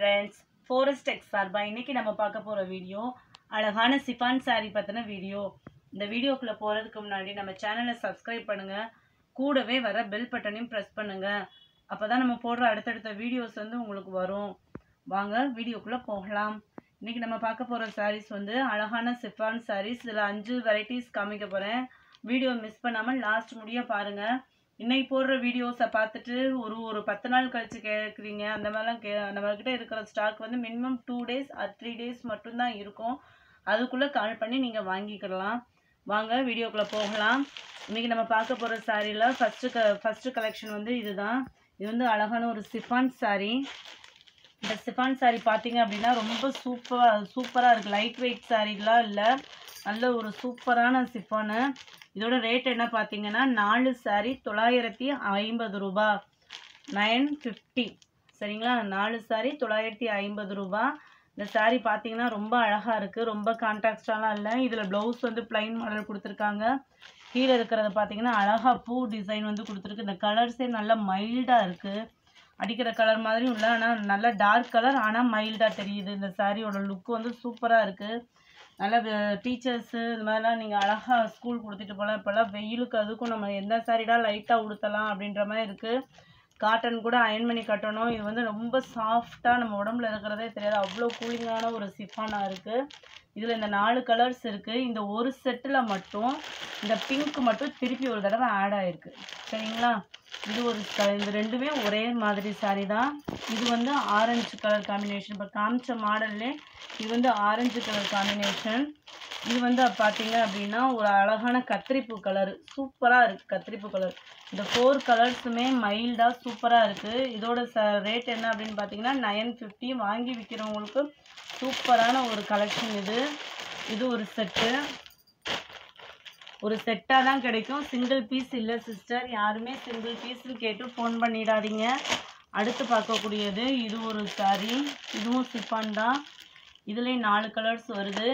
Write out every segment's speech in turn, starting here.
friends, Forest X சார்பா இன்னைக்கு நம்ம பார்க்க போற வீடியோ அழகான சிஃபான் saree பத்தின வீடியோ. இந்த வீடியோக்குள்ள போறதுக்கு முன்னாடி நம்ம சேனலை சப்ஸ்கிரைப் பண்ணுங்க, கூடவே வர பெல் பட்டனையும் பிரஸ் பண்ணுங்க. அப்பதான் நம்ம போடுற அடுத்தடுத்த வீடியோஸ் உங்களுக்கு வரும். வாங்க வீடியோக்குள்ள போகலாம். இன்னைக்கு நம்ம பார்க்க போற sarees அழகான சிஃபான் sarees. இதுல 5 வெரைட்டிஸ் காமிக்க போறேன். வீடியோ மிஸ் பண்ணாம லாஸ்ட் முடிய பாருங்க. இன்னைக்கு போடுற வீடியோஸை பார்த்துட்டு ஒரு 10 நாள் கழிச்சு கேட்குறீங்க. அந்த மாதிரிலாம் நம்மக்கிட்ட இருக்கிற stock minimum 2 days or 3 days மட்டும்தான் இருக்கும். அதுக்குள்ளே கால் பண்ணி நீங்கள் வாங்கிக்கலாம். வாங்க வீடியோக்குள்ளே போகலாம். இன்றைக்கி நம்ம பார்க்க போகிற சாரியில் ஃபஸ்ட்டு கலெக்ஷன் இதுதான். இது அழகான ஒரு சிஃபான் சாரீ. இந்த சிஃபான் சாரீ பார்த்தீங்க அப்படின்னா ரொம்ப சூப்பராக இருக்குது. லைட் வெயிட் சாரீலாம் இல்லை, நல்ல ஒரு சூப்பரான சிஃபானு. இதோட ரேட் என்ன பார்த்தீங்கன்னா 4 சாரீ 950 ரூபா, 950. சரிங்களா? 4 சாரீ 950 ரூபா. இந்த சாரீ பார்த்தீங்கன்னா ரொம்ப அழகாக இருக்குது, ரொம்ப கான்ட்ராஸ்டாலாம் இல்லை. இதில் ப்ளவுஸ் பிளைன் மாடல் கொடுத்துருக்காங்க. கீழே இருக்கிறத பார்த்தீங்கன்னா அழகாக பூ டிசைன் கொடுத்துருக்கு. இந்த கலர்ஸே நல்லா மைல்டாக இருக்குது. அடிக்கிற கலர் மாதிரியும் இல்லை, ஆனால் நல்லா டார்க் கலர், ஆனால் மைல்டாக தெரியுது. இந்த சாரியோட லுக்கு சூப்பராக இருக்குது. நல்லா டீச்சர்ஸு இது மாதிரிலாம் நீங்கள் அழகாக ஸ்கூல் கொடுத்துட்டு போகலாம். இப்போல்லாம் வெயிலுக்கு அதுக்கும் நம்ம எந்த சாரீடா லைட்டாக உடுத்தலாம் அப்படின்ற மாதிரி இருக்குது. காட்டன் கூட அயன் பண்ணி கட்டணும். இது ரொம்ப சாஃப்டாக நம்ம உடம்புல இருக்கிறதே தெரியாது, அவ்வளோ கூலிங்கான ஒரு சிஃபானாக இருக்குது. இதில் இந்த 4 கலர்ஸ் இருக்குது. இந்த ஒரு செட்டில் மட்டும் இந்த பிங்க் மட்டும் திருப்பி ஒரு தடவை ஆட் ஆகிருக்கு. சரிங்களா? இது இந்த ரெண்டுமே ஒரே மாதிரி சாரீ தான். இது ஆரஞ்சு கலர் காம்பினேஷன். இப்போ காமிச்ச மாடல்லே இது ஆரஞ்சு கலர் காம்பினேஷன். இது பார்த்தீங்க அப்படின்னா ஒரு அழகான கத்திரிப்பூ கலர், சூப்பராக இருக்குது கத்திரிப்பூ கலர். இந்த 4 கலர்ஸுமே மைல்டாக சூப்பராக இருக்குது. இதோட ரேட் என்ன அப்படின்னு பார்த்தீங்கன்னா 950. வாங்கி விற்கிறவங்களுக்கு சூப்பரான ஒரு கலெக்ஷன் இது. இது ஒரு செட்டு, ஒரு செட்டாக தான் கிடைக்கும், சிங்கிள் பீஸ் இல்லை சிஸ்டர். யாருமே சிங்கிள் பீஸ்ன்னு கேட்டு ஃபோன் பண்ணிடாதீங்க. அடுத்து பார்க்கக்கூடியது இது ஒரு சாரீ. இதுவும் சிஃபான் தான். இதுலேயும் 4 கலர்ஸ் வருது.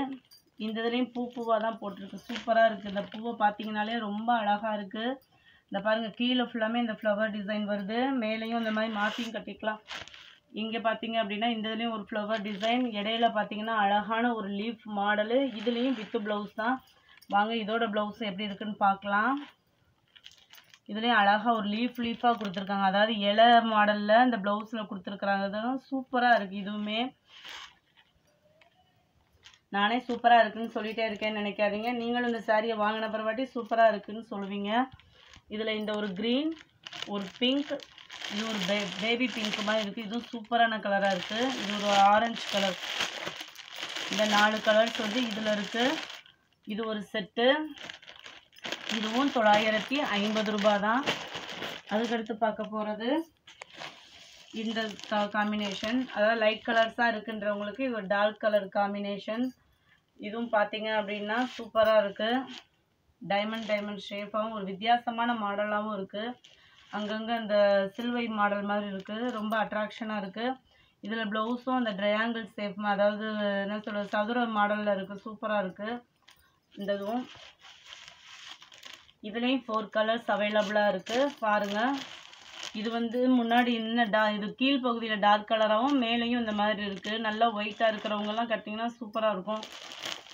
இந்த இதுலேயும் பூவாக தான் போட்டிருக்கு, சூப்பராக இருக்குது. இந்த பூவை பார்த்தீங்கனாலே ரொம்ப அழகாக இருக்குது. இந்த பாருங்கள், கீழே ஃபுல்லாமே இந்த ஃப்ளவர் டிசைன் வருது, மேலேயும் இந்த மாதிரி மாற்றியும் கட்டிக்கலாம். இங்கே பார்த்தீங்க அப்படின்னா இந்த இதுலேயும் ஒரு ஃப்ளவர் டிசைன், இடையில பார்த்தீங்கன்னா அழகான ஒரு லீஃப் மாடலு. இதுலேயும் வித்து ப்ளவுஸ் தான். வாங்க இதோட ப்ளவுஸ் எப்படி இருக்குன்னு பார்க்கலாம். இதுலேயும் அழகாக ஒரு லீஃபாக கொடுத்துருக்காங்க, அதாவது இலை மாடலில் இந்த ப்ளவுஸில் கொடுத்துருக்குறாங்க. சூப்பராக இருக்குது. இதுவுமே நானே சூப்பராக இருக்குதுன்னு சொல்லிகிட்டே இருக்கேன்னு நினைக்காதீங்க. நீங்களும் இந்த சாரியை வாங்கின பிறவாட்டி சூப்பராக இருக்குதுன்னு சொல்லுவீங்க. இதில் இந்த ஒரு க்ரீன், ஒரு பிங்க், இது ஒரு பேபி பிங்க் மாதிரி இருக்குது. இதுவும் சூப்பரான கலராக இருக்குது. இது ஒரு ஆரஞ்சு கலர். இந்த 4 கலர்ஸ் இதில் இருக்குது. இது ஒரு செட்டு. இதுவும் 950 ரூபா தான். அதுக்கடுத்து பார்க்க போகிறது இந்த காம்பினேஷன், அதாவது லைட் கலர்ஸாக இருக்குன்றவங்களுக்கு இது ஒரு டார்க் கலர் காம்பினேஷன். இதுவும் பார்த்தீங்க அப்படின்னா சூப்பராக இருக்குது. டைமண்ட் ஷேப்பாகவும் ஒரு வித்தியாசமான மாடலாகவும் இருக்குது. அங்கங்கே இந்த சில்வை மாடல் மாதிரி இருக்குது, ரொம்ப அட்ராக்ஷனாக இருக்குது. இதில் ப்ளவுஸும் அந்த ட்ரையாங்கிள் ஷேப், அதாவது என்ன சொல்கிறது, சதுர மாடலில் இருக்குது, சூப்பராக இருக்குது. இந்த இதுவும் இதுலேயும் 4 கலர்ஸ் அவைலபிளாக இருக்குது. பாருங்கள், இது முன்னாடி இது கீழ்ப்பகுதியில் டார்க் கலராகவும் மேலேயும் இந்த மாதிரி இருக்குது. நல்லா ஒயிட்டாக இருக்கிறவங்கலாம் கட்டிங்கன்னா சூப்பராக இருக்கும்.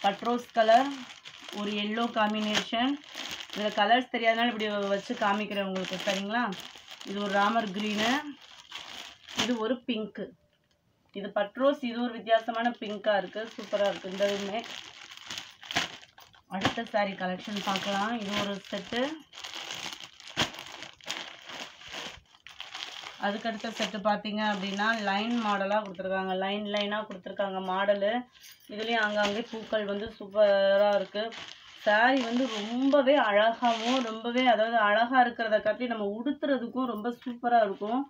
பட்ரோஸ் கலர், ஒரு எல்லோ காம்பினேஷன். இதில் கலர்ஸ் தெரியாதனால இப்படி வச்சு காமிக்கிறேன் உங்களுக்கு. சரிங்களா? இது ஒரு ராமர் க்ரீனு, இது ஒரு பிங்க்கு. இது பட்ரோஸ், இது ஒரு வித்தியாசமான பிங்காக இருக்குது, சூப்பராக இருக்குது. இந்த இதுவுமே அடுத்த சாரீ கலெக்ஷன் பார்க்கலாம். இது ஒரு செட்டு. அதுக்கடுத்த செட்டு பார்த்தீங்க அப்படின்னா லைன் மாடலாக கொடுத்துருக்காங்க, லைனாக கொடுத்துருக்காங்க மாடலு. இதுலேயும் அங்கங்கே பூக்கள் சூப்பராக இருக்குது. சாரீ ரொம்பவே அழகாகவும் அதாவது அழகாக இருக்கிறத காட்டி நம்ம உடுத்துறதுக்கும் ரொம்ப சூப்பராக இருக்கும்.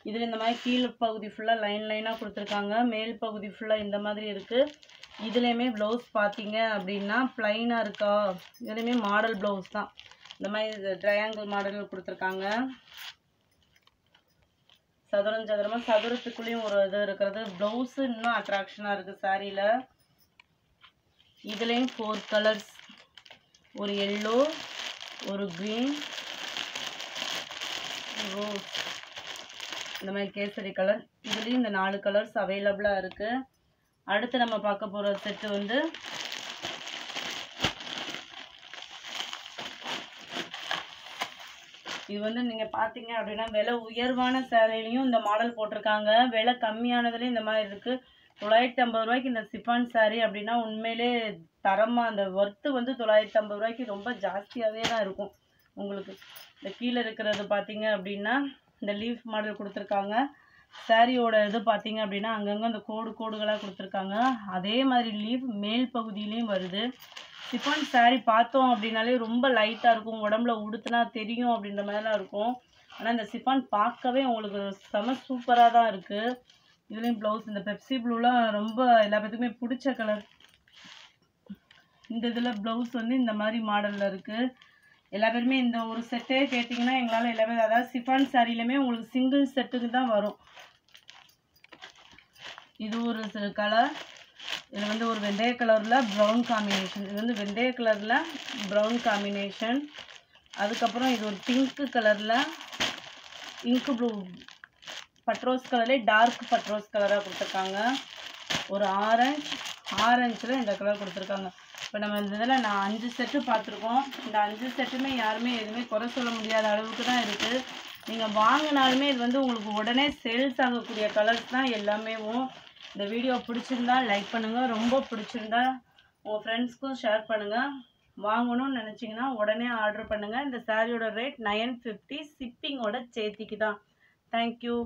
இதில் இந்த மாதிரி கீழ் பகுதி ஃபுல்லாக லைனாக கொடுத்துருக்காங்க, மேல் பகுதி ஃபுல்லாக இந்த மாதிரி இருக்குது. இதுலேயுமே ப்ளவுஸ் பார்த்தீங்க அப்படின்னா ப்ளைனாக இருக்கா, இதுலேயுமே மாடல் ப்ளவுஸ் தான். இந்த மாதிரி ட்ரையாங்கிள் மாடல் கொடுத்துருக்காங்க. சதுரமாக சதுரத்துக்குள்ளேயும் ஒரு இது இருக்கிறது. ப்ளவுஸு இன்னும் அட்ராக்ஷனாக இருக்குது சாரியில். இதுலேயும் 4 கலர்ஸ், ஒரு எல்லோ, ஒரு க்ரீன், ரோஸ், இந்த மாதிரி கேசரி கலர். இதுலேயும் இந்த 4 கலர்ஸ் அவைலபிளாக இருக்குது. அடுத்து நம்ம பார்க்க போகிற செட்டு வந்து இது வந்து நீங்கள் பார்த்தீங்க அப்படின்னா விலை உயர்வான சேரீலையும் இந்த மாடல் போட்டிருக்காங்க. விலை கம்மியானதுலேயும் இந்த மாதிரி இருக்குது. 950 ரூபாய்க்கு இந்த சிஃபான் சாரீ அப்படின்னா உண்மையிலே தரமாக அந்த ஒர்த்து வந்து 950 ரூபாய்க்கு ரொம்ப ஜாஸ்தியாகவே தான் இருக்கும். உங்களுக்கு இந்த கீழே இருக்கிறது பார்த்தீங்க அப்படின்னா இந்த லீஃப் மாடல் கொடுத்துருக்காங்க. சாரியோட இது பார்த்தீங்க அப்படின்னா அங்கங்கே அந்த கோடுகளாக கொடுத்துருக்காங்க. அதே மாதிரி லீஃப் மேல் பகுதியிலையும் வருது. சிஃபான் சாரீ பார்த்தோம் அப்படின்னாலே ரொம்ப லைட்டாக இருக்கும், உடம்புல உடுத்துனா தெரியும் அப்படின்ற மாதிரிலாம் இருக்கும். ஆனால் இந்த சிஃபான் பார்க்கவே உங்களுக்கு செம சூப்பராக தான் இருக்குது. இதுலேயும் ப்ளவுஸ் இந்த பெப்சி ப்ளூலாம் ரொம்ப எல்லா பேத்துக்குமே பிடிச்ச கலர். இந்த இதில் ப்ளவுஸ் வந்து இந்த மாதிரி மாடலில் இருக்குது. எல்லா பேருமே இந்த ஒரு செட்டே கேட்டிங்கன்னா எங்களால் எல்லாமே, அதாவது சிஃபான் சாரிலையுமே உங்களுக்கு சிங்கிள் செட்டுக்கு தான் வரும். இது ஒரு கலர். இதில் வந்து ஒரு வெந்தய கலரில் ப்ரௌன் காம்பினேஷன். இது வந்து வெந்தய கலரில் ப்ரௌன் காம்பினேஷன். அதுக்கப்புறம் இது ஒரு பிங்க்கு கலரில் இங்கு ப்ளூ பட்ரோஸ் கலர்லேயே டார்க் பட்ரோஸ் கலராக கொடுத்துருக்காங்க. ஒரு ஆரஞ்சில் இந்த கலர் கொடுத்துருக்காங்க. இப்போ நம்ம இந்த இதில் நான் 5 செட்டு பார்த்துருக்கோம். இந்த 5 செட்டுமே யாருமே எதுவுமே குறை சொல்ல முடியாத அளவுக்கு தான் இருக்குது. நீங்கள் வாங்கினாலுமே இது வந்து உங்களுக்கு உடனே சேல்ஸ் ஆகக்கூடிய கலர்ஸ் தான் எல்லாமேவும். இந்த வீடியோ பிடிச்சிருந்தா லைக் பண்ணுங்கள், ரொம்ப பிடிச்சிருந்தா உங்கள் ஃப்ரெண்ட்ஸ்க்கும் ஷேர் பண்ணுங்கள். வாங்கணும்னு நினச்சிங்கன்னா உடனே ஆர்டர் பண்ணுங்கள். இந்த சாரியோட ரேட் 950, ஷிப்பிங்கோட சேர்த்திக்கு தான். தேங்க்யூ.